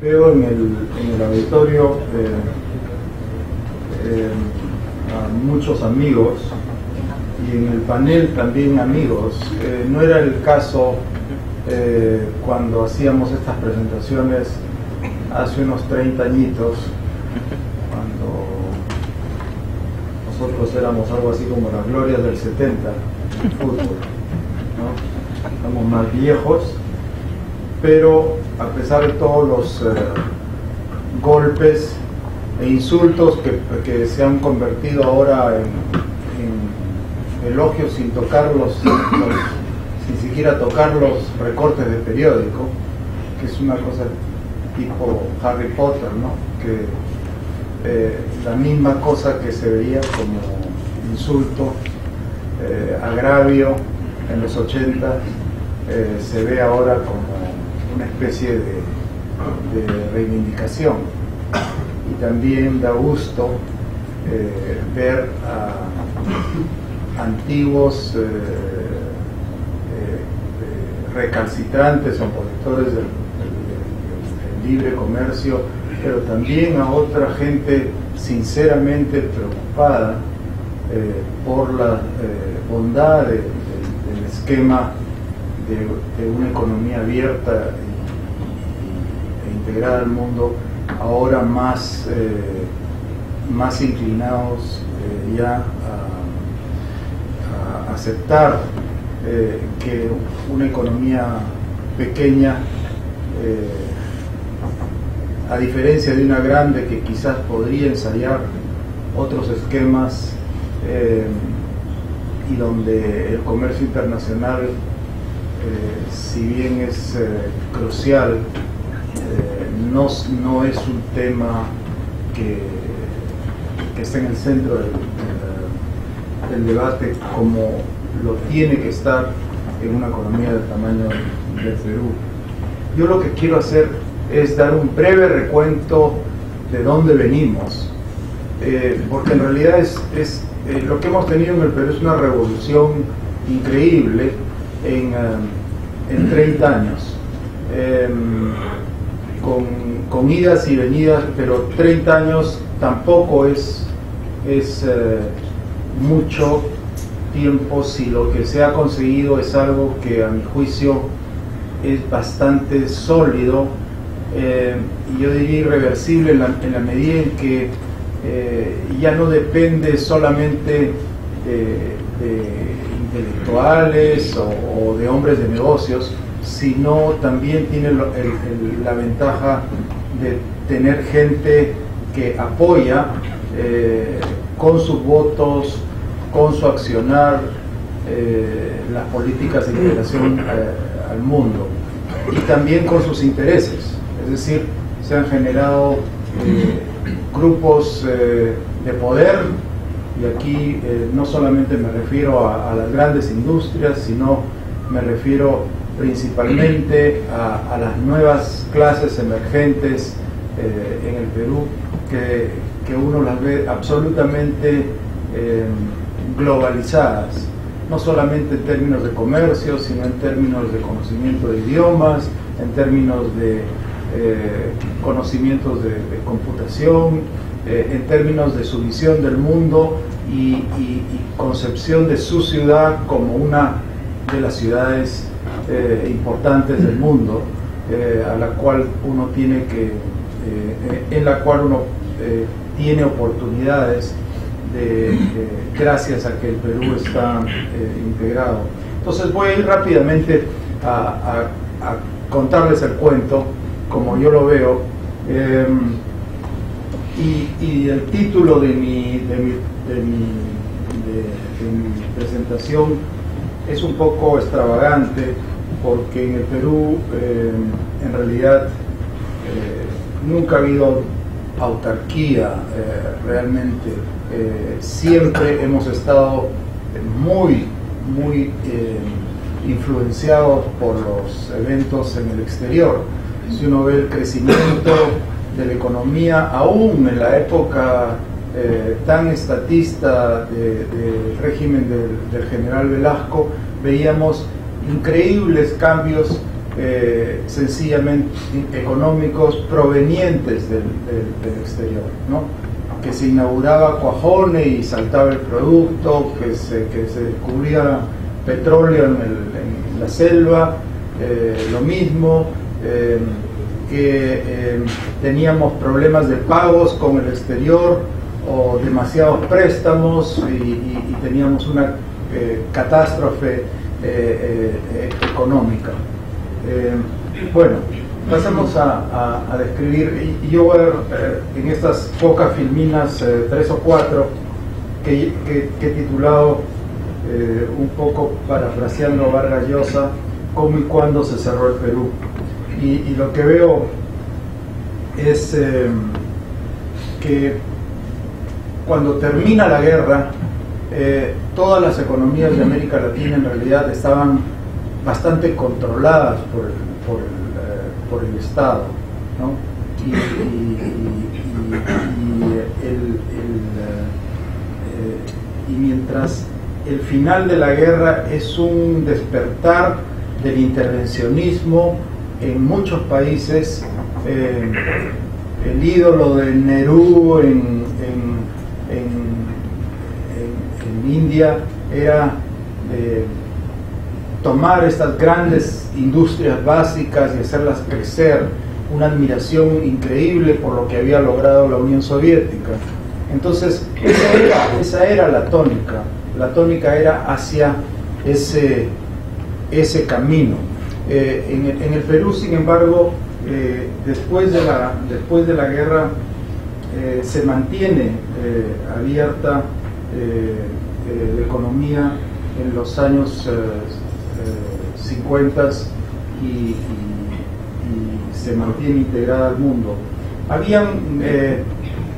Veo en el auditorio a muchos amigos y en el panel también amigos. No era el caso cuando hacíamos estas presentaciones hace unos 30 añitos, cuando nosotros éramos algo así como las glorias del 70 en fútbol, ¿no? Estamos más viejos, pero a pesar de todos los golpes e insultos que se han convertido ahora en elogios sin tocarlos, sin siquiera tocar los recortes de periódico, que es una cosa tipo Harry Potter, ¿no? Que la misma cosa que se veía como insulto, agravio en los 80, se ve ahora como una especie de reivindicación. Y también da gusto ver a antiguos recalcitrantes opositores del libre comercio, pero también a otra gente sinceramente preocupada por la bondad del esquema de una economía abierta e integrada al mundo, ahora más inclinados ya a aceptar que una economía pequeña, a diferencia de una grande que quizás podría ensayar otros esquemas, y donde el comercio internacional, si bien es crucial, no es un tema que esté en el centro del debate como lo tiene que estar en una economía del tamaño del Perú. Yo lo que quiero hacer es dar un breve recuento de dónde venimos, porque en realidad lo que hemos tenido en el Perú es una revolución increíble en 30 años, con idas y venidas, pero 30 años tampoco es mucho tiempo si lo que se ha conseguido es algo que a mi juicio es bastante sólido, y yo diría irreversible en la medida en que ya no depende solamente de intelectuales o de hombres de negocios, sino también tiene la ventaja de tener gente que apoya con sus votos, con su accionar, las políticas de integración al mundo, y también con sus intereses. Es decir, se han generado grupos de poder, y aquí no solamente me refiero a las grandes industrias, sino me refiero principalmente a las nuevas clases emergentes en el Perú, que uno las ve absolutamente globalizadas, no solamente en términos de comercio, sino en términos de conocimiento de idiomas, en términos de conocimientos de computación, en términos de su visión del mundo y concepción de su ciudad como una de las ciudades importantes del mundo, a la cual uno tiene en la cual uno tiene oportunidades gracias a que el Perú está integrado. Entonces voy a ir rápidamente a contarles el cuento como yo lo veo, y el título de mi presentación es un poco extravagante, porque en el Perú en realidad nunca ha habido autarquía realmente. Siempre hemos estado muy influenciados por los eventos en el exterior. Si uno ve el crecimiento de la economía, aún en la época tan estatista del régimen del general Velasco, veíamos increíbles cambios sencillamente económicos provenientes del exterior, ¿no? Que se inauguraba Cuajone y saltaba el producto, que se descubría petróleo en la selva, lo mismo, que teníamos problemas de pagos con el exterior o demasiados préstamos y teníamos una catástrofe económica. Bueno, pasamos a describir, y yo voy a ver en estas pocas filminas, 3 o 4, que he titulado un poco parafraseando a Vargas Llosa, cómo y cuándo se cerró el Perú. Y lo que veo es que cuando termina la guerra, todas las economías de América Latina en realidad estaban bastante controladas por el Estado, ¿no? Y mientras el final de la guerra es un despertar del intervencionismo en muchos países, el ídolo de Nehru en India era tomar estas grandes industrias básicas y hacerlas crecer, una admiración increíble por lo que había logrado la Unión Soviética. Entonces, esa era la tónica era hacia ese camino. En el Perú, sin embargo, después de la guerra se mantiene abierta la economía en los años 50 y se mantiene integrada al mundo. Habían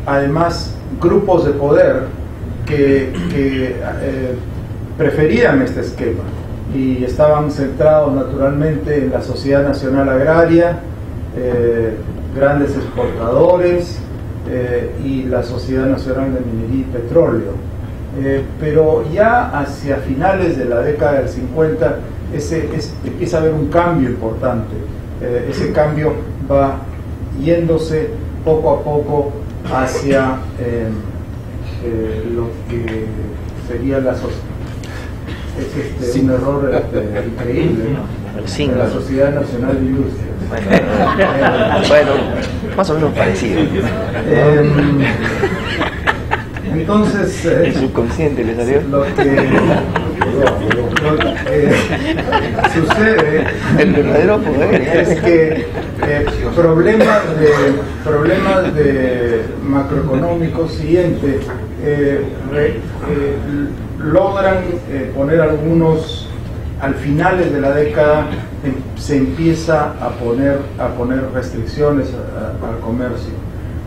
además grupos de poder que preferían este esquema y estaban centrados naturalmente en la Sociedad Nacional Agraria, grandes exportadores y la Sociedad Nacional de Minería y Petróleo. Pero ya hacia finales de la década del 50 empieza a haber un cambio importante. Ese cambio va yéndose poco a poco hacia lo que sería la sociedad. Es un error increíble, ¿no? Sí, la Sociedad Nacional de Industria. Bueno, más o menos parecido. Entonces, el subconsciente le salió. Lo que sucede el verdadero poder es que problemas de macroeconómicos siguiente logran poner algunos, al finales de la década se empieza a poner restricciones al comercio.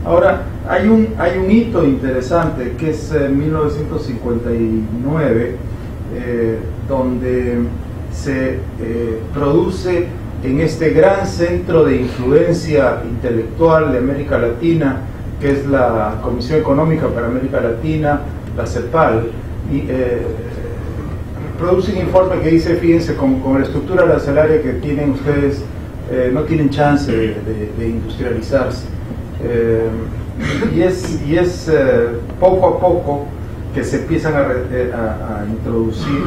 Ahora, hay un hito interesante que es 1959, donde se produce en este gran centro de influencia intelectual de América Latina, que es la Comisión Económica para América Latina, la CEPAL, y produce un informe que dice, fíjense, con la estructura arancelaria que tienen ustedes, no tienen chance de industrializarse. Y es poco a poco que se empiezan a introducir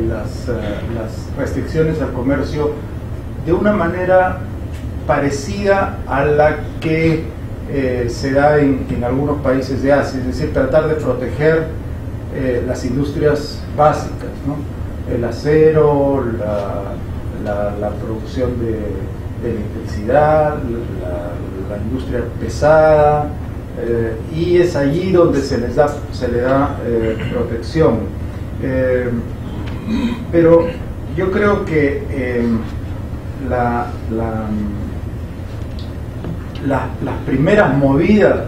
las restricciones al comercio de una manera parecida a la que se da en algunos países de Asia, es decir, tratar de proteger las industrias básicas, ¿no? El acero, la producción de electricidad, la industria pesada, y es allí donde se le da protección. Pero yo creo que las primeras movidas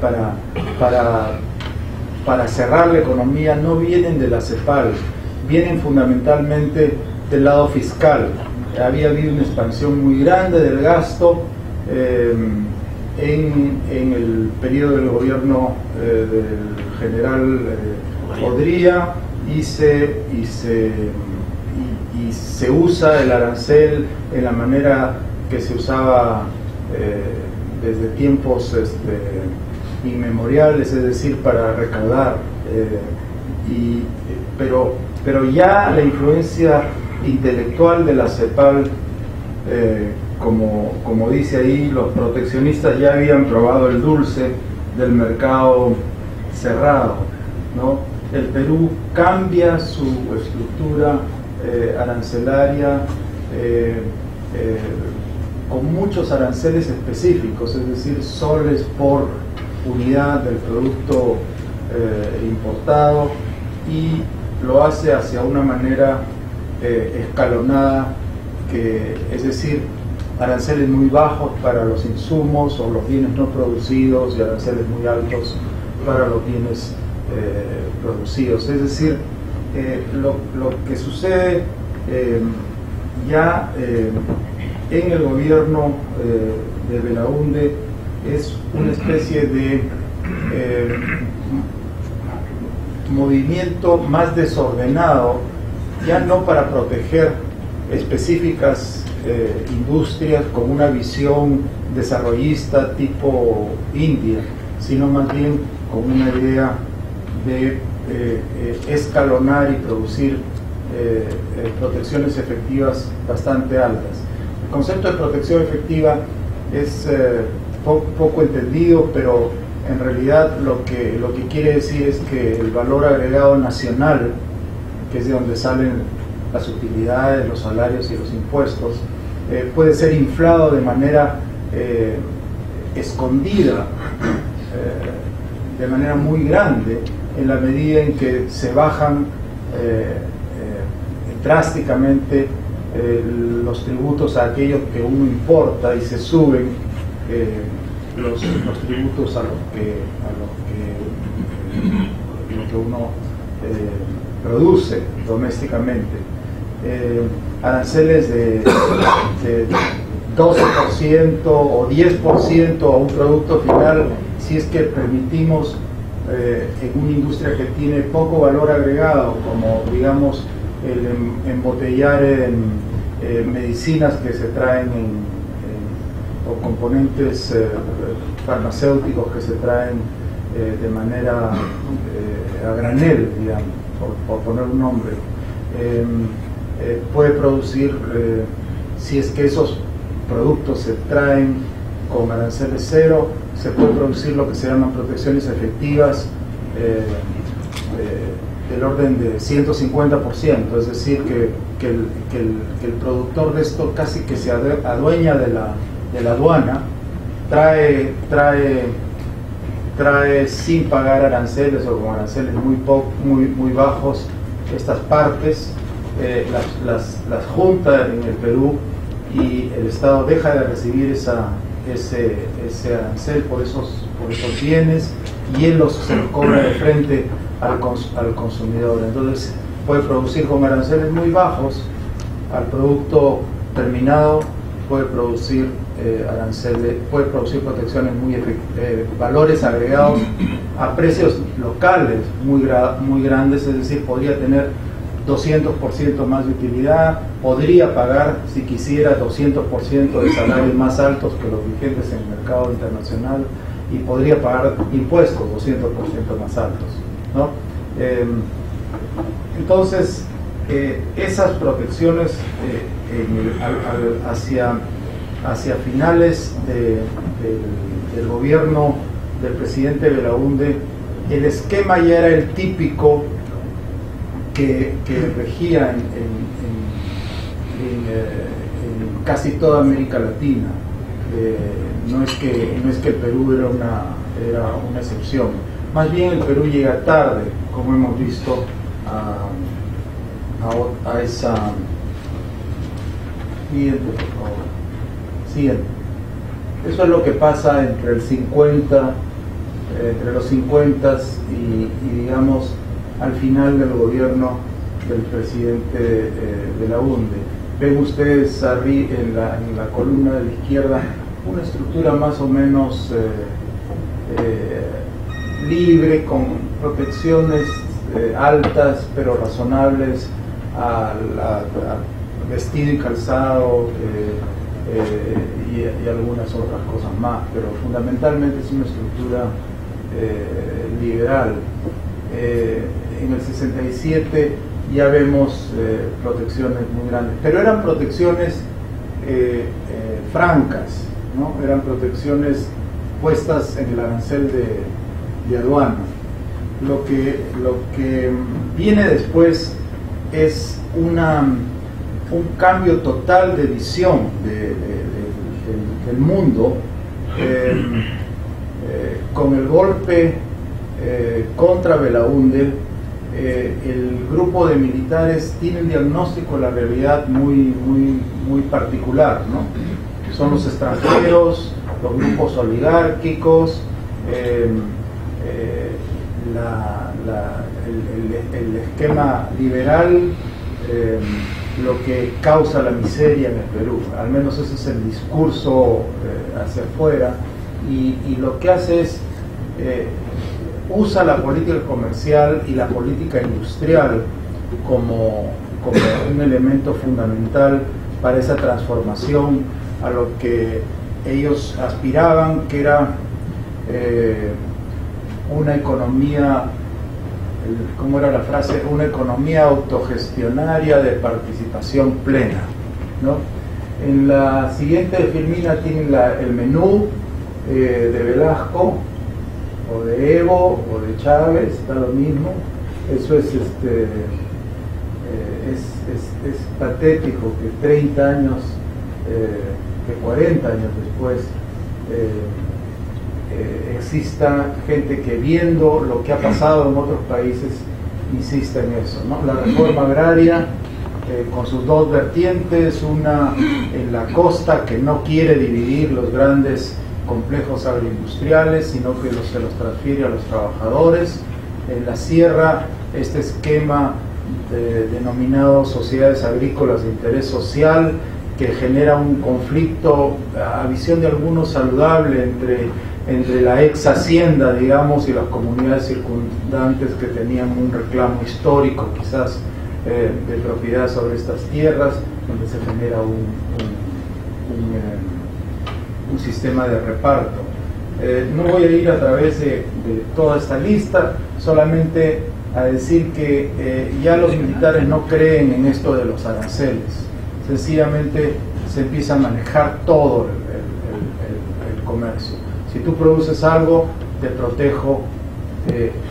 para cerrar la economía no vienen de la CEPAL, vienen fundamentalmente del lado fiscal. Había habido una expansión muy grande del gasto en el periodo del gobierno del general Odría, y se y se usa el arancel en la manera que se usaba desde tiempos inmemoriales, es decir, para recaudar, pero ya la influencia intelectual de la CEPAL, como dice ahí, los proteccionistas ya habían probado el dulce del mercado cerrado, ¿no? El Perú cambia su estructura arancelaria con muchos aranceles específicos, es decir, soles por unidad del producto importado, y lo hace hacia una manera escalonada, es decir, aranceles muy bajos para los insumos o los bienes no producidos y aranceles muy altos para los bienes producidos. Es decir, lo que sucede ya en el gobierno de Belaúnde es una especie de movimiento más desordenado, ya no para proteger específicas industrias con una visión desarrollista tipo India, sino más bien con una idea de escalonar y producir protecciones efectivas bastante altas. El concepto de protección efectiva es poco entendido, pero en realidad lo que quiere decir es que el valor agregado nacional, que es de donde salen las utilidades, los salarios y los impuestos, puede ser inflado de manera escondida, de manera muy grande, en la medida en que se bajan drásticamente los tributos a aquellos que uno importa y se suben los tributos a lo que uno produce domésticamente. Aranceles de 12% o 10% a un producto final, si es que permitimos en una industria que tiene poco valor agregado, como digamos el embotellar en medicinas que se traen o componentes farmacéuticos que se traen de manera a granel, digamos, por poner un nombre. Puede producir, si es que esos productos se traen con aranceles cero, se puede producir lo que se llaman protecciones efectivas del orden de 150%, es decir, que el productor de esto casi que se adueña de la aduana, trae sin pagar aranceles o con aranceles muy bajos estas partes, las junta en el Perú, y el Estado deja de recibir ese arancel por esos bienes, y él se los cobra de frente al consumidor. Entonces puede producir con aranceles muy bajos, al producto terminado puede producir puede producir protecciones valores agregados a precios locales muy grandes, es decir, podría tener 200% más de utilidad, podría pagar, si quisiera, 200% de salarios más altos que los vigentes en el mercado internacional, y podría pagar impuestos 200% más altos, ¿no? Entonces, esas protecciones hacia finales del gobierno del presidente Belaúnde, el esquema ya era el típico que regía en casi toda América Latina. No es que el Perú era una excepción. Más bien el Perú llega tarde, como hemos visto, a esa... Siguiente, por favor. Siguiente. Eso es lo que pasa entre los 50 y digamos al final del gobierno del presidente Belaúnde. Ven ustedes en la columna de la izquierda una estructura más o menos libre, con protecciones altas pero razonables vestido y calzado, y algunas otras cosas más, pero fundamentalmente es una estructura liberal. En el 67 ya vemos protecciones muy grandes, pero eran protecciones francas, ¿no? Eran protecciones puestas en el arancel de aduana. Lo que viene después es un cambio total de visión del mundo, con el golpe contra Belaúnde. El grupo de militares tiene un diagnóstico de la realidad muy particular, ¿no? Son los extranjeros, los grupos oligárquicos, el esquema liberal, lo que causa la miseria en el Perú. Al menos ese es el discurso hacia afuera, y lo que hace es usa la política comercial y la política industrial como un elemento fundamental para esa transformación a lo que ellos aspiraban, que era una economía, ¿cómo era la frase? Una economía autogestionaria de participación plena, ¿no? En la siguiente filmina tienen el menú de Velasco, o de Evo, o de Chávez, da lo mismo. Eso es patético que 30 años, que 40 años después, exista gente que, viendo lo que ha pasado en otros países, insista en eso, ¿no? La reforma agraria, con sus dos vertientes, una en la costa, que no quiere dividir los grandes complejos agroindustriales, sino que se los transfiere a los trabajadores. En la sierra, este esquema denominado sociedades agrícolas de interés social, que genera un conflicto, a visión de algunos saludable, entre la ex hacienda, digamos, y las comunidades circundantes que tenían un reclamo histórico quizás de propiedad sobre estas tierras, donde se genera un sistema de reparto. No voy a ir a través de toda esta lista, solamente a decir que ya los militares no creen en esto de los aranceles. Sencillamente se empieza a manejar todo el comercio. Si tú produces algo, te protejo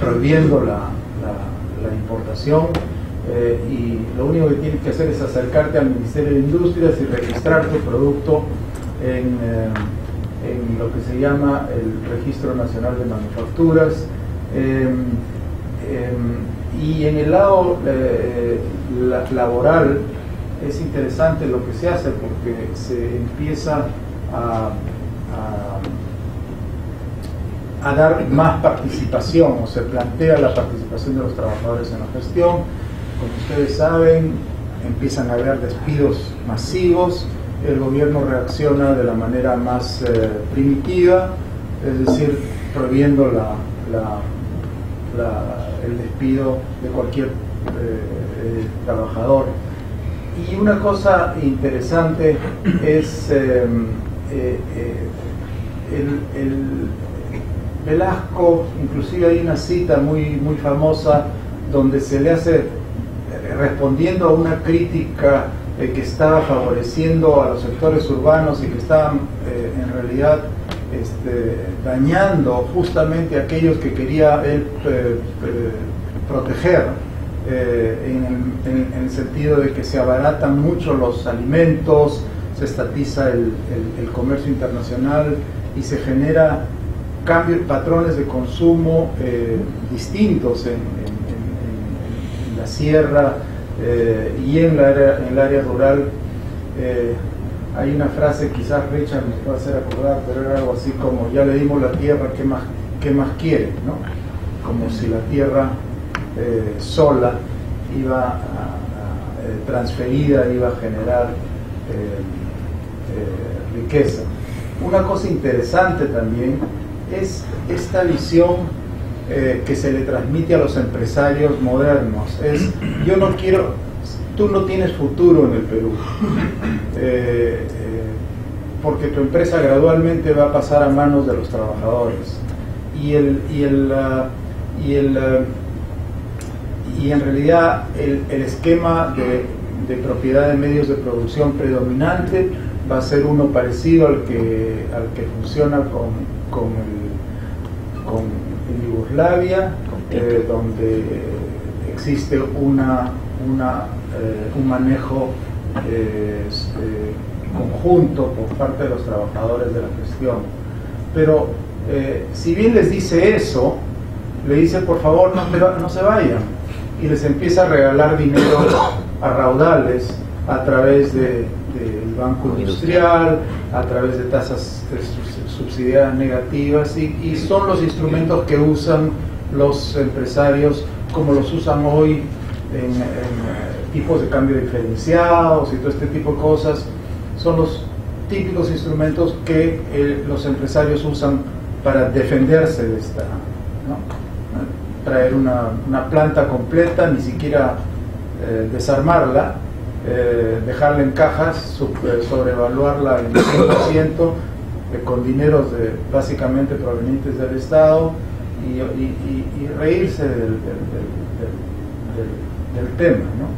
prohibiendo la importación, y lo único que tienes que hacer es acercarte al Ministerio de Industrias y registrar tu producto en lo que se llama el Registro Nacional de Manufacturas. Y en el lado laboral es interesante lo que se hace, porque se empieza a dar más participación, o se plantea la participación de los trabajadores en la gestión. Como ustedes saben, empiezan a haber despidos masivos. El gobierno reacciona de la manera más primitiva, es decir, prohibiendo el despido de cualquier trabajador. Y una cosa interesante es Velasco, inclusive hay una cita muy famosa donde se le hace, respondiendo a una crítica que estaba favoreciendo a los sectores urbanos y que estaban en realidad dañando justamente a aquellos que quería él proteger, en el sentido de que se abaratan mucho los alimentos, se estatiza el comercio internacional y se genera cambios, patrones de consumo distintos en la sierra y en el área rural. Hay una frase, quizás Richard nos puede hacer acordar, pero era algo así como: ya le dimos la tierra, ¿qué más quiere? ¿No? Como si la tierra sola iba transferida, iba a generar riqueza. Una cosa interesante también es esta visión que se le transmite a los empresarios modernos. Es: yo no quiero tú no tienes futuro en el Perú, porque tu empresa gradualmente va a pasar a manos de los trabajadores y en realidad el esquema de propiedad de medios de producción predominante va a ser uno parecido al que funciona con Yugoslavia, donde existe un manejo conjunto por parte de los trabajadores de la gestión. Pero si bien les dice eso, le dice por favor no se vayan, y les empieza a regalar dinero a raudales a través del Banco Industrial, a través de tasas subsidiadas negativas, y son los instrumentos que usan los empresarios, como los usan hoy en tipos de cambio diferenciados y todo este tipo de cosas. Son los típicos instrumentos que los empresarios usan para defenderse de esta, ¿no? Traer una planta completa, ni siquiera desarmarla, dejarla en cajas, sobrevaluarla en 100%, con dineros básicamente provenientes del Estado, y reírse del tema, ¿no?